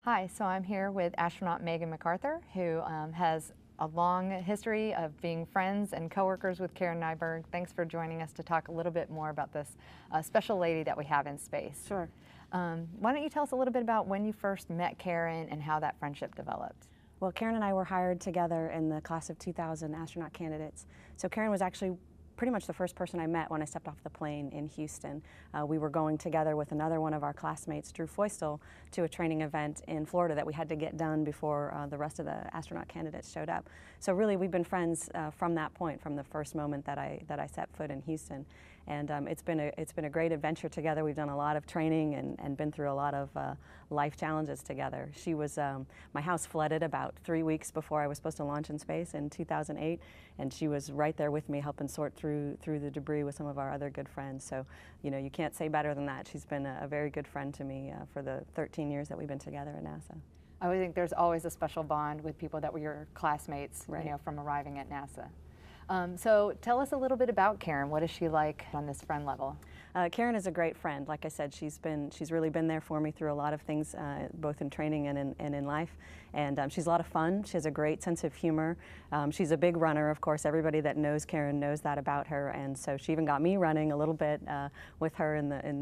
Hi, so I'm here with astronaut Megan MacArthur, who has a long history of being friends and coworkers with Karen Nyberg. Thanks for joining us to talk a little bit more about this special lady that we have in space. Sure. Why don't you tell us a little bit about when you first met Karen and how that friendship developed? Well, Karen and I were hired together in the class of 2000 astronaut candidates. So Karen was actually pretty much the first person I met when I stepped off the plane in Houston. We were going together with another one of our classmates, Drew Feustel, to a training event in Florida that we had to get done before the rest of the astronaut candidates showed up. So really, we've been friends from that point, from the first moment that I set foot in Houston. And it's been a great adventure together. We've done a lot of training and been through a lot of life challenges together. She was my house flooded about 3 weeks before I was supposed to launch in space in 2008, and she was right there with me, helping sort through the debris with some of our other good friends. So, you know, you can't say better than that. She's been a very good friend to me for the 13 years that we've been together at NASA. I would think there's always a special bond with people that were your classmates, Right. you know, from arriving at NASA. So tell us a little bit about Karen. What is she like on this friend level? Karen is a great friend. Like I said, she's really been there for me through a lot of things, both in training and in life. And she's a lot of fun. She has a great sense of humor. She's a big runner, of course. Everybody that knows Karen knows that about her. And so she even got me running a little bit with her,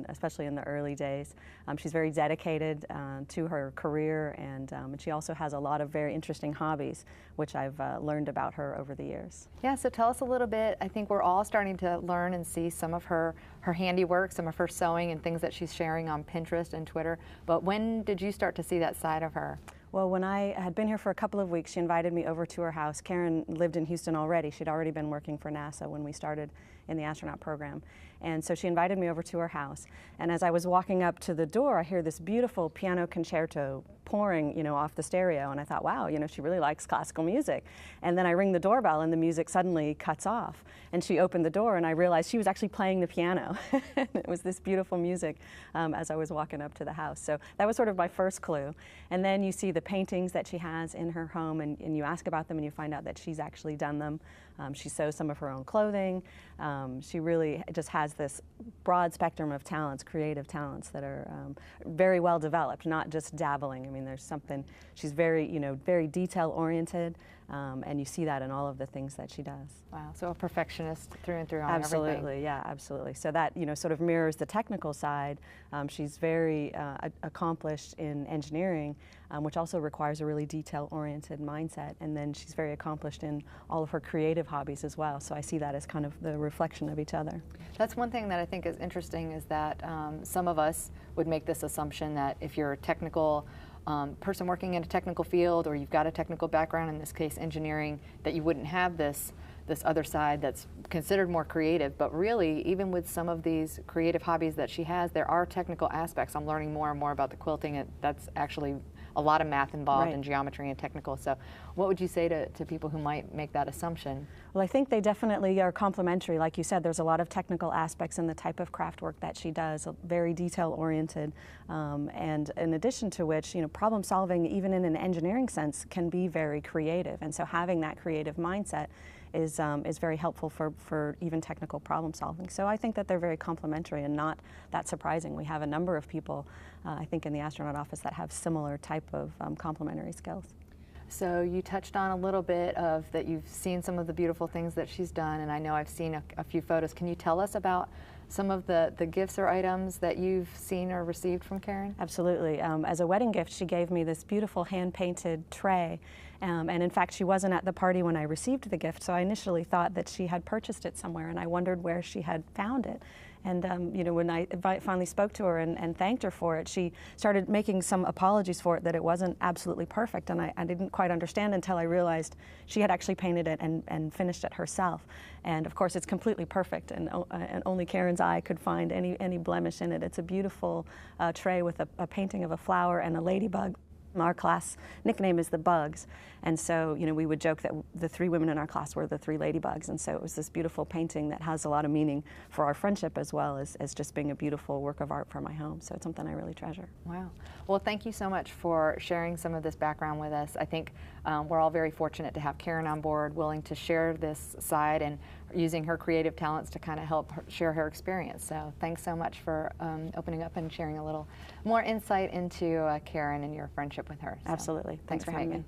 especially in the early days. She's very dedicated to her career, and she also has a lot of very interesting hobbies, which I've learned about her over the years. Yeah, so tell us a little bit. I think we're all starting to learn and see some of her handiwork, some of her sewing and things that she's sharing on Pinterest and Twitter. But when did you start to see that side of her? Well, when I had been here for a couple of weeks, she invited me over to her house. Karen lived in Houston already. She'd already been working for NASA when we started in the astronaut program. And so she invited me over to her house. And as I was walking up to the door, I hear this beautiful piano concerto pouring, you know, off the stereo. And I thought, wow, you know, she really likes classical music. And then I ring the doorbell and the music suddenly cuts off. And she opened the door and I realized she was actually playing the piano. It was this beautiful music as I was walking up to the house. So that was sort of my first clue. And then you see the paintings that she has in her home, and you ask about them and you find out that she's actually done them. She sews some of her own clothing. She really just has this broad spectrum of talents, creative talents that are very well developed, not just dabbling. I mean, there's something, she's very, you know, very detail oriented, and you see that in all of the things that she does. Wow, so a perfectionist through and through on Absolutely, everything. yeah, absolutely. So that, you know, sort of mirrors the technical side. She's very accomplished in engineering, which also requires a really detail-oriented mindset. And then she's very accomplished in all of her creative hobbies as well. So I see that as kind of the reflection of each other. That's one thing that I think is interesting, is that some of us would make this assumption that if you're a technical person working in a technical field, or you've got a technical background, in this case engineering, that you wouldn't have this other side that's considered more creative. But really, even with some of these creative hobbies that she has, there are technical aspects. I'm learning more and more about the quilting, and that's actually a lot of math involved, Right. and geometry and technical. So what would you say to people who might make that assumption? Well, I think they definitely are complementary. Like you said, there's a lot of technical aspects in the type of craft work that she does, very detail-oriented, and in addition to which, you know, problem solving, even in an engineering sense, can be very creative. And so having that creative mindset is very helpful for even technical problem solving. So I think that they're very complementary and not that surprising. We have a number of people, I think, in the astronaut office that have similar type of complementary skills. So you touched on a little bit of that you've seen some of the beautiful things that she's done, and I know I've seen a few photos. Can you tell us about some of the gifts or items that you've seen or received from Karen? Absolutely. As a wedding gift, she gave me this beautiful hand-painted tray. And in fact, she wasn't at the party when I received the gift, so I initially thought that she had purchased it somewhere, and I wondered where she had found it. And you know, when I finally spoke to her and thanked her for it, she started making some apologies for it, that it wasn't absolutely perfect, and I didn't quite understand until I realized she had actually painted it and finished it herself. And of course, it's completely perfect, and only Karen's eye could find any blemish in it. It's a beautiful tray with a painting of a flower and a ladybug. Our class nickname is the Bugs, and so, you know, we would joke that the three women in our class were the three ladybugs, and so it was this beautiful painting that has a lot of meaning for our friendship, as well as just being a beautiful work of art for my home. So it's something I really treasure. Wow. Well, thank you so much for sharing some of this background with us. I think we're all very fortunate to have Karen on board, willing to share this side and using her creative talents to kind of help her share her experience. So thanks so much for opening up and sharing a little more insight into Karen and your friendship with her. So Absolutely. Thanks for having me.